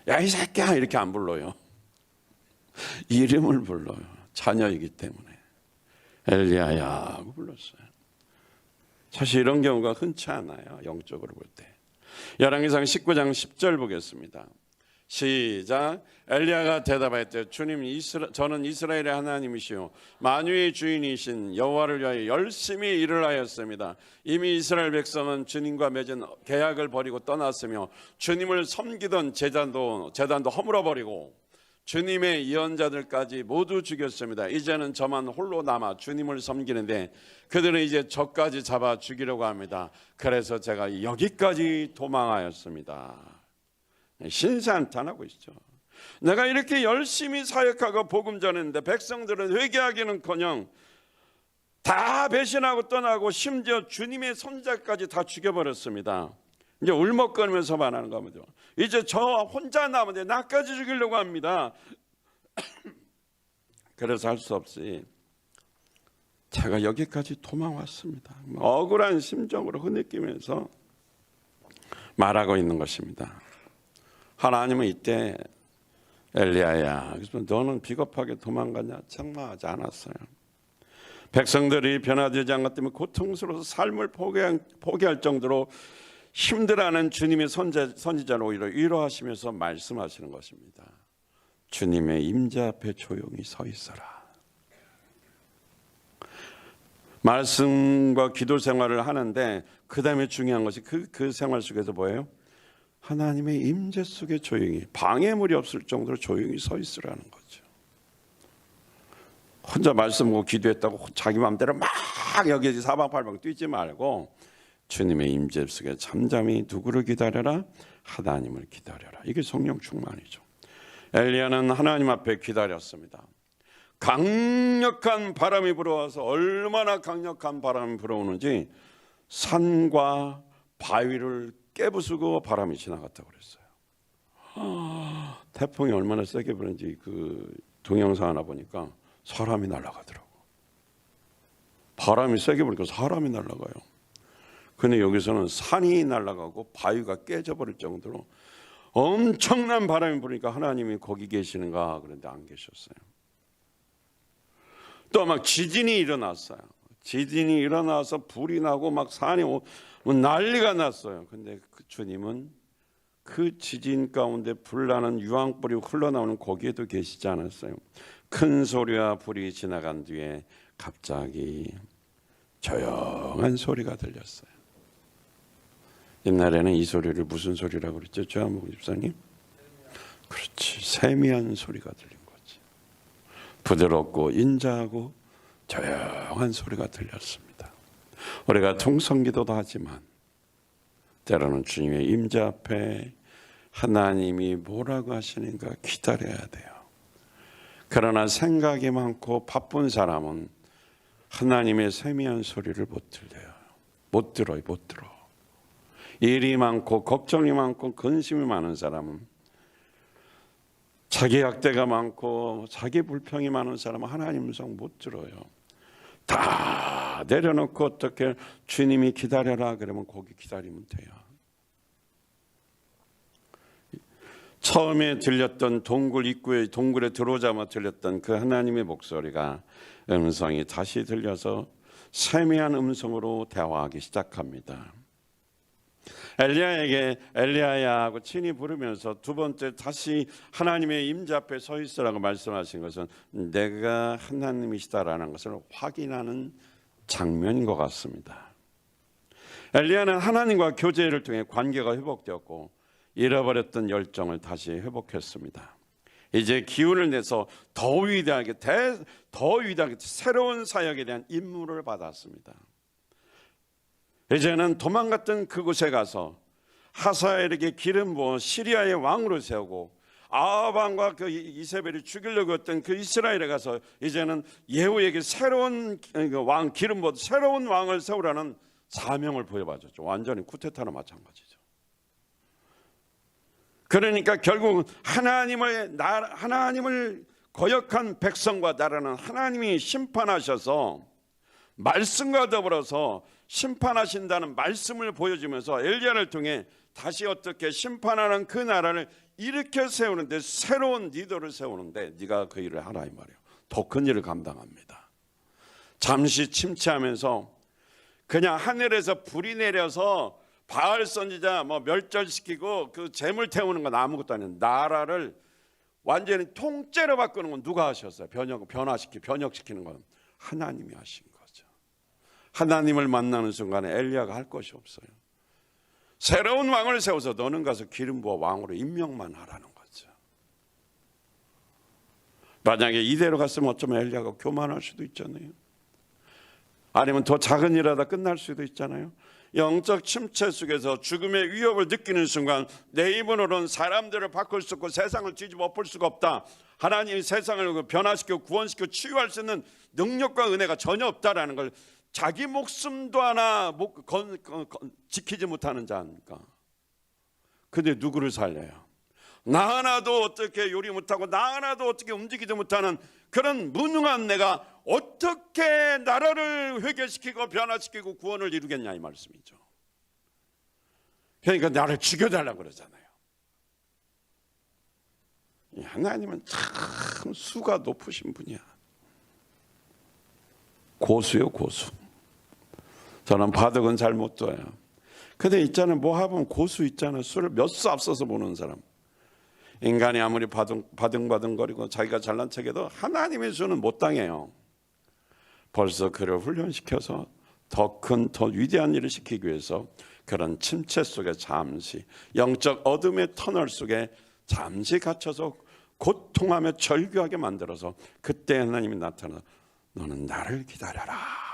Speaker 1: 야, 이 새끼야 이렇게 안 불러요. 이름을 불러요. 자녀이기 때문에. 엘리야야 하고 불렀어요. 사실 이런 경우가 흔치 않아요. 영적으로 볼 때. 열왕기상 19장 10절 보겠습니다. 시작. 엘리야가 대답하였대. 주님, 저는 이스라엘의 하나님이시요 만유의 주인이신 여호와를 위하여 열심히 일을 하였습니다. 이미 이스라엘 백성은 주님과 맺은 계약을 버리고 떠났으며 주님을 섬기던 제단도 허물어 버리고 주님의 예언자들까지 모두 죽였습니다. 이제는 저만 홀로 남아 주님을 섬기는데 그들은 이제 저까지 잡아 죽이려고 합니다. 그래서 제가 여기까지 도망하였습니다. 신세한탄하고 있죠. 내가 이렇게 열심히 사역하고 복음 전했는데 백성들은 회개하기는커녕 다 배신하고 떠나고 심지어 주님의 손자까지 다 죽여버렸습니다. 이제 울먹거리면서 말하는 겁니다. 이제 저 혼자 남은데 나까지 죽이려고 합니다. 그래서 할 수 없이 제가 여기까지 도망왔습니다. 억울한 심정으로 흐느끼면서 말하고 있는 것입니다. 하나님은 이때 엘리야야, 너는 비겁하게 도망가냐? 장마하지 않았어요. 백성들이 변화되지 않았기 때문에 고통스러워서 삶을 포기할 정도로 힘들어하는 주님의 선지자를 오히려 위로하시면서 말씀하시는 것입니다. 주님의 임재 앞에 조용히 서 있어라. 말씀과 기도 생활을 하는데 그 다음에 중요한 것이 그 생활 속에서 뭐예요? 하나님의 임재 속에 조용히, 방해물이 없을 정도로 조용히 서 있으라는 거죠. 혼자 말씀하고 기도했다고 자기 마음대로 막 여기 사방팔방 뛰지 말고 주님의 임재 속에 잠잠히 누구를 기다려라? 하나님을 기다려라. 이게 성령 충만이죠. 엘리야는 하나님 앞에 기다렸습니다. 강력한 바람이 불어와서, 얼마나 강력한 바람이 불어오는지 산과 바위를 깨부수고 바람이 지나갔다고 그랬어요. 태풍이 얼마나 세게 부는지 그 동영상 하나 보니까 사람이 날아가더라고. 바람이 세게 부니까 사람이 날아가요. 근데 여기서는 산이 날아가고 바위가 깨져버릴 정도로 엄청난 바람이 부니까 하나님이 거기 계시는가 그런데 안 계셨어요. 또 막 지진이 일어났어요. 지진이 일어나서 불이 나고 막 산이 난리가 났어요. 근데 그 주님은 그 지진 가운데 불나는 유황불이 흘러나오는 거기에도 계시지 않았어요. 큰 소리와 불이 지나간 뒤에 갑자기 조용한 소리가 들렸어요. 옛날에는 이 소리를 무슨 소리라고 그랬죠? 조한목 집사님? 그렇지, 세미한 소리가 들린 거지. 부드럽고 인자하고 조용한 소리가 들렸습니다. 우리가 통성기도도 하지만 때로는 주님의 임재 앞에 하나님이 뭐라고 하시는가 기다려야 돼요. 그러나 생각이 많고 바쁜 사람은 하나님의 세미한 소리를 못 들어요. 못 들어. 일이 많고 걱정이 많고 근심이 많은 사람은, 자기 학대가 많고 자기 불평이 많은 사람은 하나님 음성 못 들어요. 다 내려놓고 어떻게 주님이 기다려라 그러면 거기 기다리면 돼요. 처음에 들렸던 동굴에 들어오자마자 들렸던 그 하나님의 목소리가, 음성이 다시 들려서 세미한 음성으로 대화하기 시작합니다. 엘리야에게 엘리야야 하고 친히 부르면서 두 번째 다시 하나님의 임재 앞에 서 있으라고 말씀하신 것은 내가 하나님이시다라는 것을 확인하는 장면인 것 같습니다. 엘리야는 하나님과 교제를 통해 관계가 회복되었고 잃어버렸던 열정을 다시 회복했습니다. 이제 기운을 내서 더 위대하게 새로운 사역에 대한 임무를 받았습니다. 이제는 도망갔던 그곳에 가서 하사엘에게 기름 부어 시리아의 왕으로 세우고 아합 왕과 그 이세벨이 죽이려고 했던 그 이스라엘에 가서 이제는 예후에게 새로운 왕 기름 부어 새로운 왕을 세우라는 사명을 보여받았죠. 완전히 쿠데타나 마찬가지죠. 그러니까 결국 하나님을 거역한 백성과 나라는 하나님이 심판하셔서 말씀과 더불어서 심판하신다는 말씀을 보여주면서 엘리야를 통해 다시 어떻게 심판하는 그 나라를 일으켜 세우는데, 새로운 리더를 세우는데 네가 그 일을 하라 이 말이에요. 더 큰 일을 감당합니다. 잠시 침체하면서 그냥 하늘에서 불이 내려서 바알 선지자 뭐 멸절시키고 그 재물 태우는 건 아무것도 아니에요. 나라를 완전히 통째로 바꾸는 건 누가 하셨어요? 변혁시키는 건 하나님이 하신 거죠. 하나님을 만나는 순간에 엘리야가 할 것이 없어요. 새로운 왕을 세워서 너는 가서 기름 부어 왕으로 임명만 하라는 거죠. 만약에 이대로 갔으면 어쩌면 엘리야가 교만할 수도 있잖아요. 아니면 더 작은 일하다 끝날 수도 있잖아요. 영적 침체 속에서 죽음의 위협을 느끼는 순간 내 힘으로는 사람들을 바꿀 수 없고 세상을 뒤집어 엎을 수가 없다. 하나님이 세상을 변화시키고 구원시키고 치유할 수 있는 능력과 은혜가 전혀 없다라는 걸 자기 목숨도 하나 지키지 못하는 자니까. 근데 누구를 살려요? 나 하나도 어떻게 요리 못하고 나 하나도 어떻게 움직이지 못하는 그런 무능한 내가 어떻게 나라를 회개시키고 변화시키고 구원을 이루겠냐 이 말씀이죠. 그러니까 나를 죽여달라고 그러잖아요. 하나님은 참 수가 높으신 분이야. 고수요, 고수. 저는 바둑은 잘 못 둬요. 근데 있잖아요, 뭐 하면 고수 있잖아요. 수를 몇 수 앞서서 보는 사람. 인간이 아무리 바등바등거리고 자기가 잘난 척해도 하나님의 수는 못 당해요. 벌써 그를 훈련시켜서 더 큰, 더 위대한 일을 시키기 위해서 그런 침체 속에 잠시 영적 어둠의 터널 속에 잠시 갇혀서 고통하며 절규하게 만들어서 그때 하나님이 나타나 너는 나를 기다려라.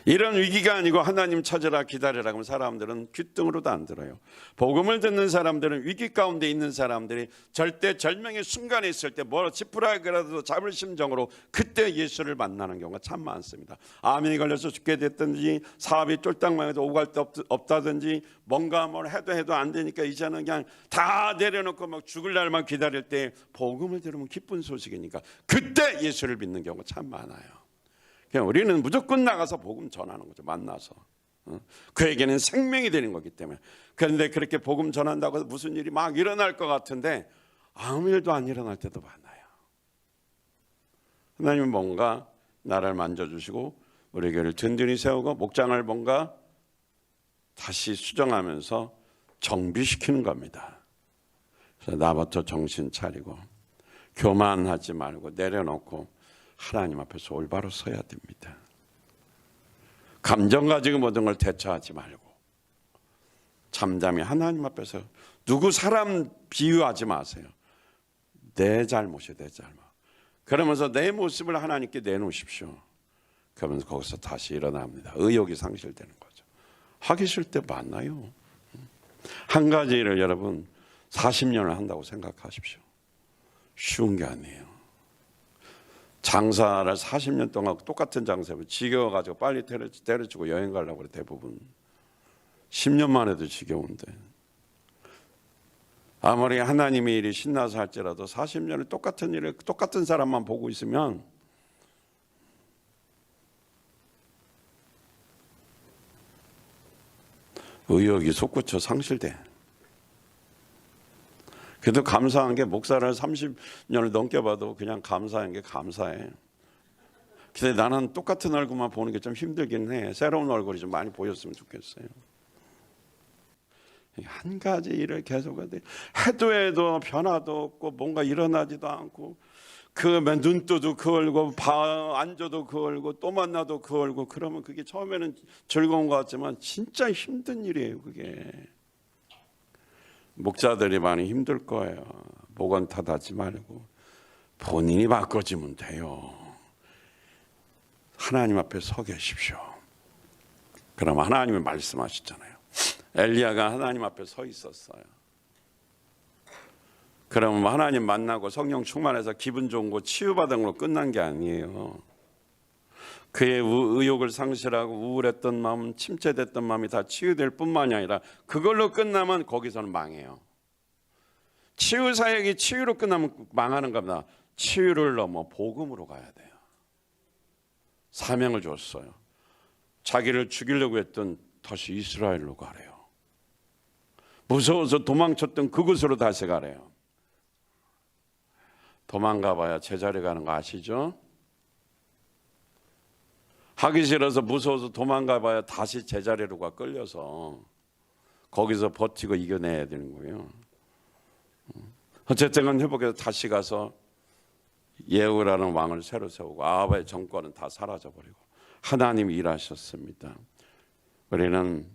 Speaker 1: 이런 위기가 아니고 하나님 찾으라 기다려라 그러면 사람들은 귓등으로도 안 들어요. 복음을 듣는 사람들은 위기 가운데 있는 사람들이 절대 절명의 순간에 있을 때 뭐 지푸라기라도 잡을 심정으로 그때 예수를 만나는 경우가 참 많습니다. 암이 걸려서 죽게 됐든지 사업이 쫄딱 망해도 오갈 데 없다든지 뭔가 뭘 해도 안 되니까 이제는 그냥 다 내려놓고 막 죽을 날만 기다릴 때 복음을 들으면 기쁜 소식이니까 그때 예수를 믿는 경우가 참 많아요. 그냥 우리는 무조건 나가서 복음 전하는 거죠. 만나서 그에게는 생명이 되는 거기 때문에. 그런데 그렇게 복음 전한다고 해서 무슨 일이 막 일어날 것 같은데 아무 일도 안 일어날 때도 많아요. 하나님은 뭔가 나를 만져주시고 우리 교회를 든든히 세우고 목장을 뭔가 다시 수정하면서 정비시키는 겁니다. 그래서 나부터 정신 차리고 교만하지 말고 내려놓고 하나님 앞에서 올바로 서야 됩니다. 감정 가지고 모든 걸 대처하지 말고 잠잠히 하나님 앞에서 누구 사람 비유하지 마세요. 내 잘못이에요. 내 잘못. 그러면서 내 모습을 하나님께 내놓으십시오. 그러면서 거기서 다시 일어납니다. 의욕이 상실되는 거죠. 하기 싫을 때 만나요. 한 가지 일을 여러분 40년을 한다고 생각하십시오. 쉬운 게 아니에요. 장사를 40년 동안 똑같은 장사를 지겨워가지고 빨리 때려치고 여행 가려고 그래. 대부분 10년 만에도 지겨운데 아무리 하나님의 일이 신나서 할지라도 40년을 똑같은 일을 똑같은 사람만 보고 있으면 의욕이 솟구쳐 상실돼. 그래도 감사한 게 목사를 30년을 넘게 봐도 그냥 감사한 게 감사해. 근데 나는 똑같은 얼굴만 보는 게 좀 힘들긴 해. 새로운 얼굴이 좀 많이 보였으면 좋겠어요. 한 가지 일을 계속 해도 변화도 없고 뭔가 일어나지도 않고 그러면 눈 떠도 그 얼굴, 앉아도 그 얼굴, 또 만나도 그 얼굴. 그러면 그게 처음에는 즐거운 것 같지만 진짜 힘든 일이에요. 그게. 목자들이 많이 힘들 거예요. 목은 탓하지 말고 본인이 바꿔지면 돼요. 하나님 앞에 서 계십시오. 그럼 하나님이 말씀하시잖아요. 엘리야가 하나님 앞에 서 있었어요. 그러면 하나님 만나고 성령 충만해서 기분 좋은 거 치유받은 걸로 끝난 게 아니에요. 그의 의욕을 상실하고 우울했던 마음, 침체됐던 마음이 다 치유될 뿐만이 아니라 그걸로 끝나면 거기서는 망해요. 치유 사역이 치유로 끝나면 망하는 겁니다. 치유를 넘어 복음으로 가야 돼요. 사명을 줬어요. 자기를 죽이려고 했던 다시 이스라엘로 가래요. 무서워서 도망쳤던 그곳으로 다시 가래요. 도망가봐야 제자리 가는 거 아시죠? 하기 싫어서 무서워서 도망가 봐야 다시 제자리로 끌려서 거기서 버티고 이겨내야 되는 거예요. 어쨌든 회복해서 다시 가서 예후라는 왕을 새로 세우고 아합의 정권은 다 사라져버리고 하나님이 일하셨습니다. 우리는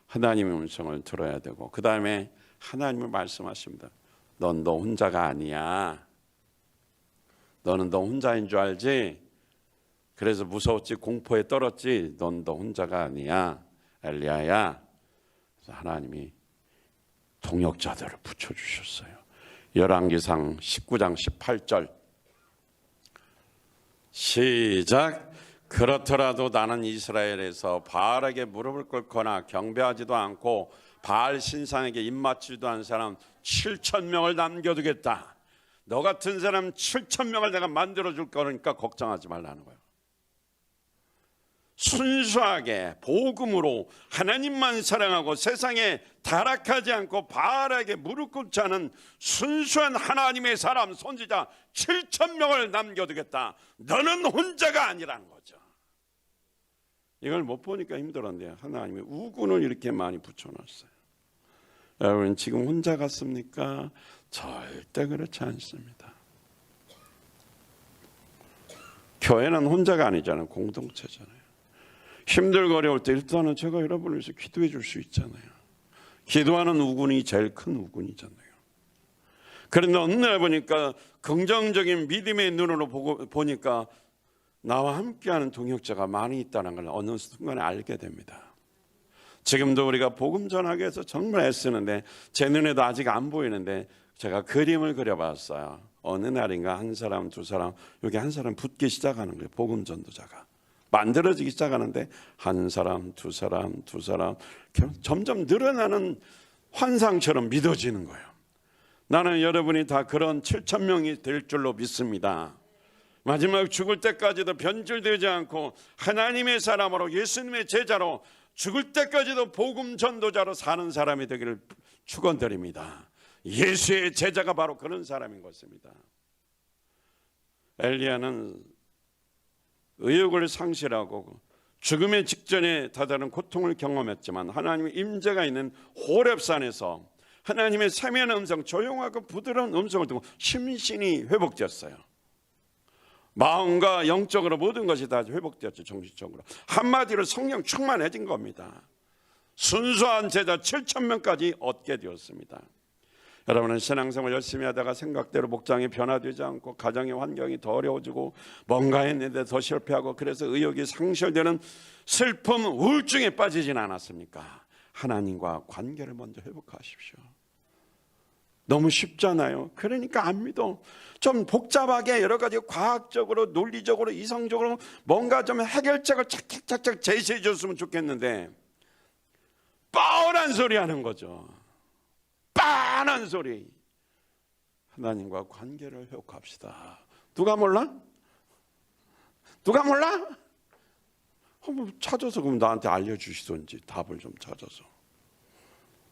Speaker 1: 하나님의 음성을 들어야 되고 그 다음에 하나님을 말씀하십니다. 넌 너 혼자가 아니야. 너는 너 혼자인 줄 알지? 그래서 무서웠지, 공포에 떨었지. 넌 너 혼자가 아니야, 엘리야야. 그래서 하나님이 동역자들을 붙여주셨어요. 열왕기상 19장 18절 시작. 그렇더라도 나는 이스라엘에서 바알에게 무릎을 꿇거나 경배하지도 않고 바알 신상에게 입맞추지도 않은 사람 7,000명을 남겨두겠다. 너 같은 사람 7,000명을 내가 만들어줄 거니까 걱정하지 말라는 거예요. 순수하게 복음으로 하나님만 사랑하고 세상에 타락하지 않고 바알에게 무릎 꿇지 않은 순수한 하나님의 사람 선지자 7,000명을 남겨두겠다. 너는 혼자가 아니라는 거죠. 이걸 못 보니까 힘들었는데 하나님이 우군을 이렇게 많이 붙여놨어요. 여러분 지금 혼자 같습니까? 절대 그렇지 않습니다. 교회는 혼자가 아니잖아요. 공동체잖아요. 힘들고 어려울 때 일단은 제가 여러분을 위해서 기도해 줄 수 있잖아요. 기도하는 우군이 제일 큰 우군이잖아요. 그런데 어느 날 보니까 긍정적인 믿음의 눈으로 보니까 나와 함께하는 동역자가 많이 있다는 걸 어느 순간에 알게 됩니다. 지금도 우리가 복음 전하기 위해서 정말 애쓰는데 제 눈에도 아직 안 보이는데 제가 그림을 그려봤어요. 어느 날인가 한 사람 두 사람 여기 한 사람 붙기 시작하는 거예요. 복음 전도자가 만들어지기 시작하는데 한 사람 두 사람 두 사람 점점 늘어나는 환상처럼 믿어지는 거예요. 나는 여러분이 다 그런 7,000명이 될 줄로 믿습니다. 마지막 죽을 때까지도 변질되지 않고 하나님의 사람으로 예수님의 제자로 죽을 때까지도 복음 전도자로 사는 사람이 되기를 축원드립니다. 예수의 제자가 바로 그런 사람인 것입니다. 엘리야는 의욕을 상실하고 죽음의 직전에 다다른 고통을 경험했지만 하나님의 임재가 있는 호렙산에서 하나님의 세미한 음성, 조용하고 부드러운 음성을 듣고 심신이 회복되었어요. 마음과 영적으로 모든 것이 다 회복되었죠. 정신적으로 한마디로 성령 충만해진 겁니다. 순수한 제자 7,000명까지 얻게 되었습니다. 여러분은 신앙생활 열심히 하다가 생각대로 목장이 변화되지 않고 가정의 환경이 더 어려워지고 뭔가 했는데 더 실패하고 그래서 의욕이 상실되는 슬픔, 우울증에 빠지진 않았습니까? 하나님과 관계를 먼저 회복하십시오. 너무 쉽잖아요. 그러니까 안 믿어. 좀 복잡하게 여러 가지 과학적으로 논리적으로 이성적으로 뭔가 좀 해결책을 착착착착 제시해 줬으면 좋겠는데 뻔한 소리 하는 거죠. 뻔한 소리. 하나님과 관계를 회복합시다. 누가 몰라? 누가 몰라? 한번 찾아서 그럼 나한테 알려주시던지 답을 좀 찾아서.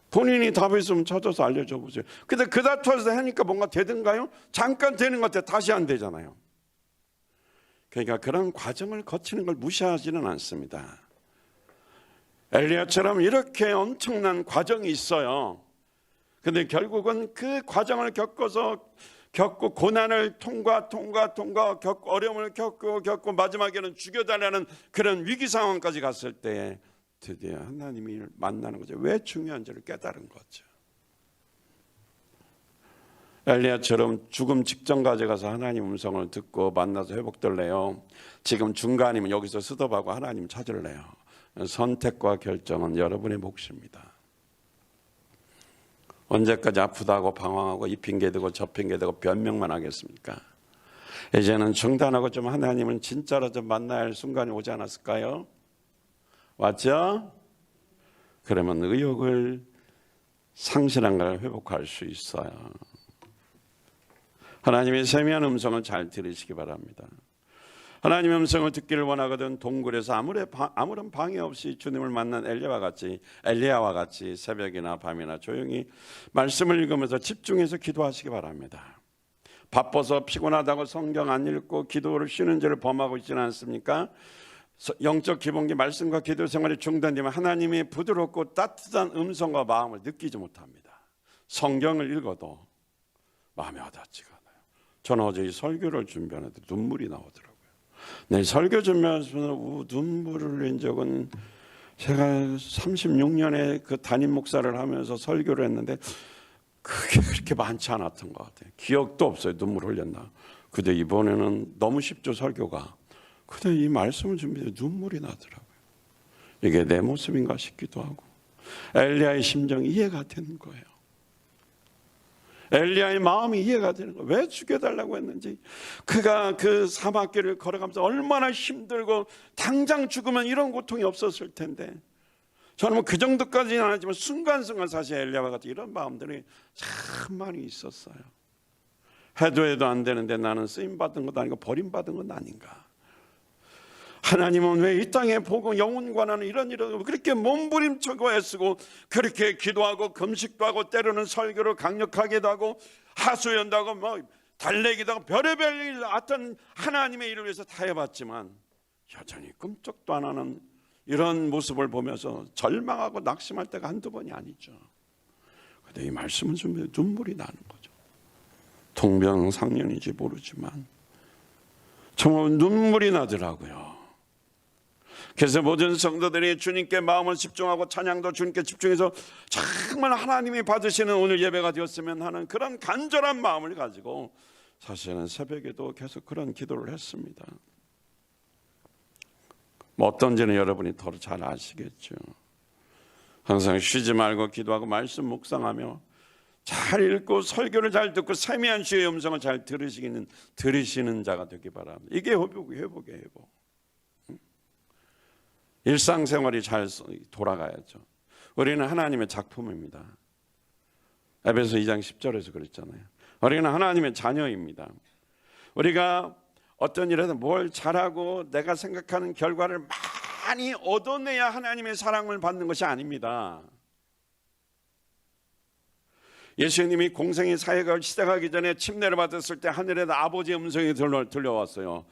Speaker 1: 본인이 답이 있으면 찾아서 알려줘 보세요. 근데 그 다투어서 하니까 뭔가 되든가요? 잠깐 되는 것 같아 다시 안 되잖아요. 그러니까 그런 과정을 거치는 걸 무시하지는 않습니다. 엘리야처럼 이렇게 엄청난 과정이 있어요. 근데 결국은 그 과정을 겪고 고난을 겪고 어려움을 겪고 마지막에는 죽여달라는 그런 위기 상황까지 갔을 때 드디어 하나님이 만나는 거죠. 왜 중요한지를 깨달은 거죠. 엘리야처럼 죽음 직전까지 가서 하나님 음성을 듣고 만나서 회복될래요? 지금 중간이면 여기서 스톱하고 하나님 찾을래요? 선택과 결정은 여러분의 몫입니다. 언제까지 아프다고 방황하고 이 핑계대고 저 핑계대고 변명만 하겠습니까? 이제는 중단하고 좀 하나님은 진짜로 좀 만나야 할 순간이 오지 않았을까요? 왔죠? 그러면 의욕을 상실한 걸 회복할 수 있어요. 하나님의 세미한 음성을 잘 들으시기 바랍니다. 하나님의 음성을 듣기를 원하거든 동굴에서 아무런 방해 없이 주님을 만난 엘리야와 같이 새벽이나 밤이나 조용히 말씀을 읽으면서 집중해서 기도하시기 바랍니다. 바빠서 피곤하다고 성경 안 읽고 기도를 쉬는 죄를 범하고 있지는 않습니까? 영적 기본기 말씀과 기도 생활이 중단되면 하나님의 부드럽고 따뜻한 음성과 마음을 느끼지 못합니다. 성경을 읽어도 마음에 와닿지가 않아요. 저는 어제 이 설교를 준비하는데 눈물이 나오더라고요. 네, 설교 준비하면서 눈물을 흘린 적은 제가 36년의 그 담임 목사를 하면서 설교를 했는데 그게 그렇게 많지 않았던 것 같아요. 기억도 없어요. 눈물 흘렸나. 근데 이번에는 너무 쉽죠, 설교가. 근데 이 말씀을 준비해 눈물이 나더라고요. 이게 내 모습인가 싶기도 하고 엘리야의 심정이 이해가 되는 거예요. 엘리야의 마음이 이해가 되는 거예요. 왜 죽여달라고 했는지, 그가 그 사막길을 걸어가면서 얼마나 힘들고 당장 죽으면 이런 고통이 없었을 텐데, 저는 뭐 그 정도까지는 아니지만 순간순간 사실 엘리야와 같은 이런 마음들이 참 많이 있었어요. 해도 안 되는데 나는 쓰임받은 것도 아니고 버림받은 건 아닌가. 하나님은 왜 이 땅에 보고 영혼과는 이런 그렇게 몸부림치고 애쓰고 그렇게 기도하고 금식도 하고 때로는 설교를 강력하게도 하고 하소연도 하고 뭐 달래기도 하고 별의별 일 어떤 하나님의 일을 위해서 다 해봤지만 여전히 꿈쩍도 안 하는 이런 모습을 보면서 절망하고 낙심할 때가 한두 번이 아니죠. 그런데 이 말씀을 좀 눈물이 나는 거죠. 동병상련인지 모르지만 정말 눈물이 나더라고요. 그래서 모든 성도들이 주님께 마음을 집중하고 찬양도 주님께 집중해서 정말 하나님이 받으시는 오늘 예배가 되었으면 하는 그런 간절한 마음을 가지고 사실은 새벽에도 계속 그런 기도를 했습니다. 뭐 어떤지는 여러분이 더 잘 아시겠죠. 항상 쉬지 말고 기도하고 말씀 묵상하며 잘 읽고 설교를 잘 듣고 세미한 주의 음성을 잘 들으시는 자가 되기 바랍니다. 이게 회복이에요, 회복. 일상생활이 잘 돌아가야죠. 우리는 하나님의 작품입니다. 에베소 2장 10절에서 그랬잖아요. 우리는 하나님의 자녀입니다. 우리가 어떤 일에서 뭘 잘하고 내가 생각하는 결과를 많이 얻어내야 하나님의 사랑을 받는 것이 아닙니다. 예수님이 공생의 사역을 시작하기 전에 침례를 받았을 때 하늘에서 아버지의 음성이 들려왔어요.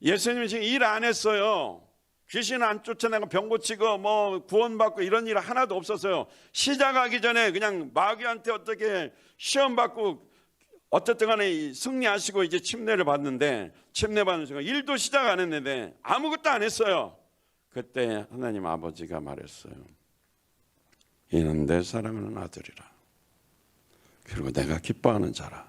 Speaker 1: 예수님이 지금 일 안 했어요. 귀신 안 쫓아내고 병 고치고 뭐 구원받고 이런 일 하나도 없었어요. 시작하기 전에 그냥 마귀한테 어떻게 시험 받고 어쨌든 간에 승리하시고 이제 침례를 받는데, 침례 받는 순간 일도 시작 안 했는데 아무것도 안 했어요. 그때 하나님 아버지가 말했어요. 이는 내 사랑하는 아들이라. 그리고 내가 기뻐하는 자라.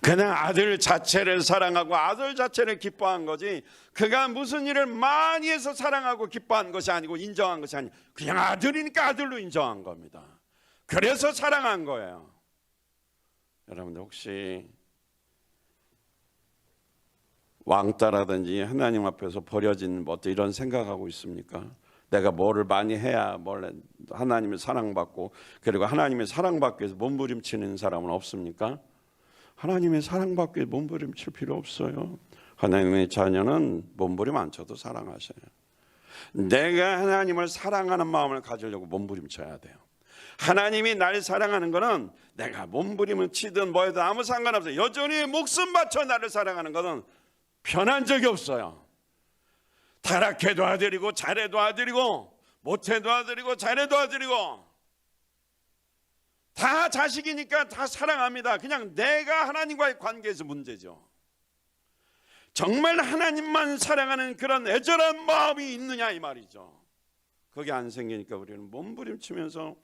Speaker 1: 그냥 아들 자체를 사랑하고 아들 자체를 기뻐한 거지, 그가 무슨 일을 많이 해서 사랑하고 기뻐한 것이 아니고 인정한 것이 아니고 그냥 아들이니까 아들로 인정한 겁니다. 그래서 사랑한 거예요. 여러분들 혹시 왕따라든지 하나님 앞에서 버려진 뭐 이런 생각하고 있습니까? 내가 뭐를 많이 해야 하나님의 사랑받고, 그리고 하나님의 사랑받기 위해서 몸부림치는 사람은 없습니까? 하나님의 사랑받기 위해 몸부림칠 필요 없어요. 하나님의 자녀는 몸부림 안 쳐도 사랑하셔요. 내가 하나님을 사랑하는 마음을 가지려고 몸부림쳐야 돼요. 하나님이 날 사랑하는 거는 내가 몸부림을 치든 뭐해도 아무 상관없어요. 여전히 목숨 바쳐 나를 사랑하는 거는 변한 적이 없어요. 타락해도 아들이고 잘해도 아들이고 못해도 아들이고 잘해도 아들이고 다 자식이니까 다 사랑합니다. 그냥 내가 하나님과의 관계에서 문제죠. 정말 하나님만 사랑하는 그런 애절한 마음이 있느냐 이 말이죠. 그게 안 생기니까 우리는 몸부림치면서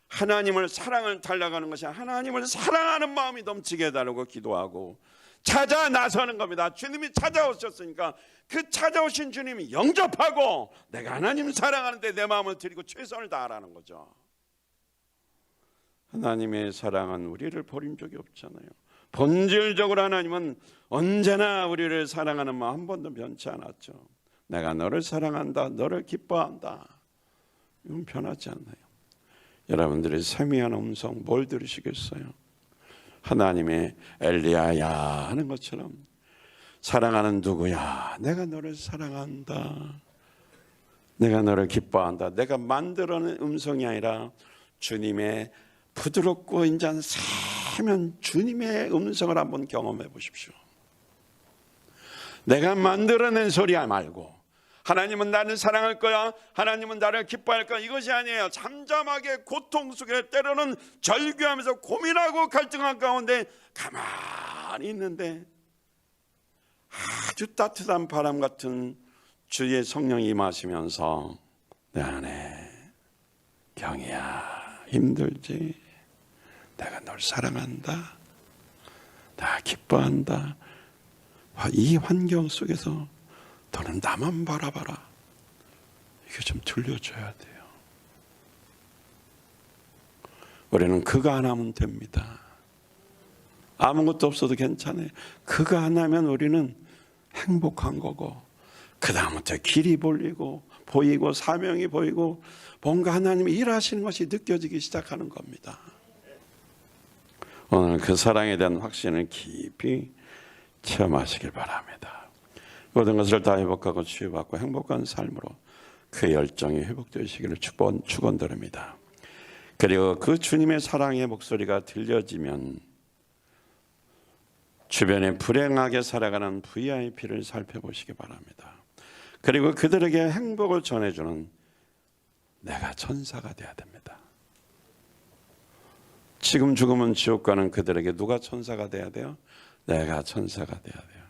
Speaker 1: 하나님을 사랑을 달라가는 것이 아니라 하나님을 사랑하는 마음이 넘치게 해달라고 기도하고 찾아 나서는 겁니다. 주님이 찾아오셨으니까 그 찾아오신 주님이 영접하고 내가 하나님을 사랑하는데 내 마음을 드리고 최선을 다하라는 거죠. 하나님의 사랑은 우리를 버린 적이 없잖아요. 본질적으로 하나님은 언제나 우리를 사랑하는 마음 한 번도 변치 않았죠. 내가 너를 사랑한다, 너를 기뻐한다. 이건 변하지 않나요? 여러분들의 세미한 음성 뭘 들으시겠어요? 하나님의 엘리야야 하는 것처럼 사랑하는 누구야? 내가 너를 사랑한다. 내가 너를 기뻐한다. 내가 만들어낸 음성이 아니라 주님의 부드럽고 인자한 세면 주님의 음성을 한번 경험해 보십시오. 내가 만들어낸 소리 말고 하나님은 나를 사랑할 거야, 하나님은 나를 기뻐할 거야, 이것이 아니에요. 잠잠하게 고통 속에 때로는 절규하면서 고민하고 갈등한 가운데 가만히 있는데 아주 따뜻한 바람 같은 주의 성령이 임하시면서 내 안에 경이야, 힘들지? 내가 널 사랑한다, 나 기뻐한다. 이 환경 속에서 너는 나만 바라봐라, 이게 좀 들려줘야 돼요. 우리는 그가 하나면 됩니다. 아무것도 없어도 괜찮아요. 그가 하나면 우리는 행복한 거고, 그 다음부터 길이 보이고 사명이 보이고 뭔가 하나님이 일하시는 것이 느껴지기 시작하는 겁니다. 오늘 그 사랑에 대한 확신을 깊이 체험하시길 바랍니다. 모든 것을 다 회복하고 치유받고 행복한 삶으로 그 열정이 회복되시기를 축원드립니다. 그리고 그 주님의 사랑의 목소리가 들려지면 주변에 불행하게 살아가는 VIP를 살펴보시기 바랍니다. 그리고 그들에게 행복을 전해주는 내가 천사가 돼야 됩니다. 지금 죽으면 지옥 가는 그들에게 누가 천사가 돼야 돼요? 내가 천사가 돼야 돼요.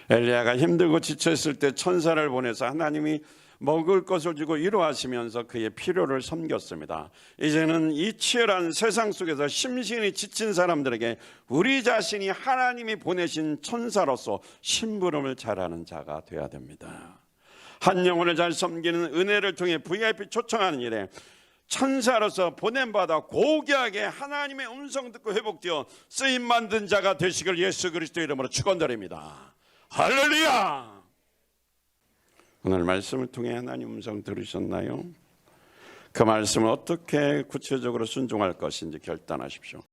Speaker 1: 엘리야가 힘들고 지쳐있을 때 천사를 보내서 하나님이 먹을 것을 주고 위로하시면서 그의 필요를 섬겼습니다. 이제는 이 치열한 세상 속에서 심신이 지친 사람들에게 우리 자신이 하나님이 보내신 천사로서 심부름을 잘하는 자가 되어야 됩니다. 한 영혼을 잘 섬기는 은혜를 통해 VIP 초청하는 일에 천사로서 보냄받아 고귀하게 하나님의 음성 듣고 회복되어 쓰임 만든 자가 되시길 예수 그리스도 이름으로 축원드립니다. 할렐루야! 오늘 말씀을 통해 하나님 음성 들으셨나요? 그 말씀을 어떻게 구체적으로 순종할 것인지 결단하십시오.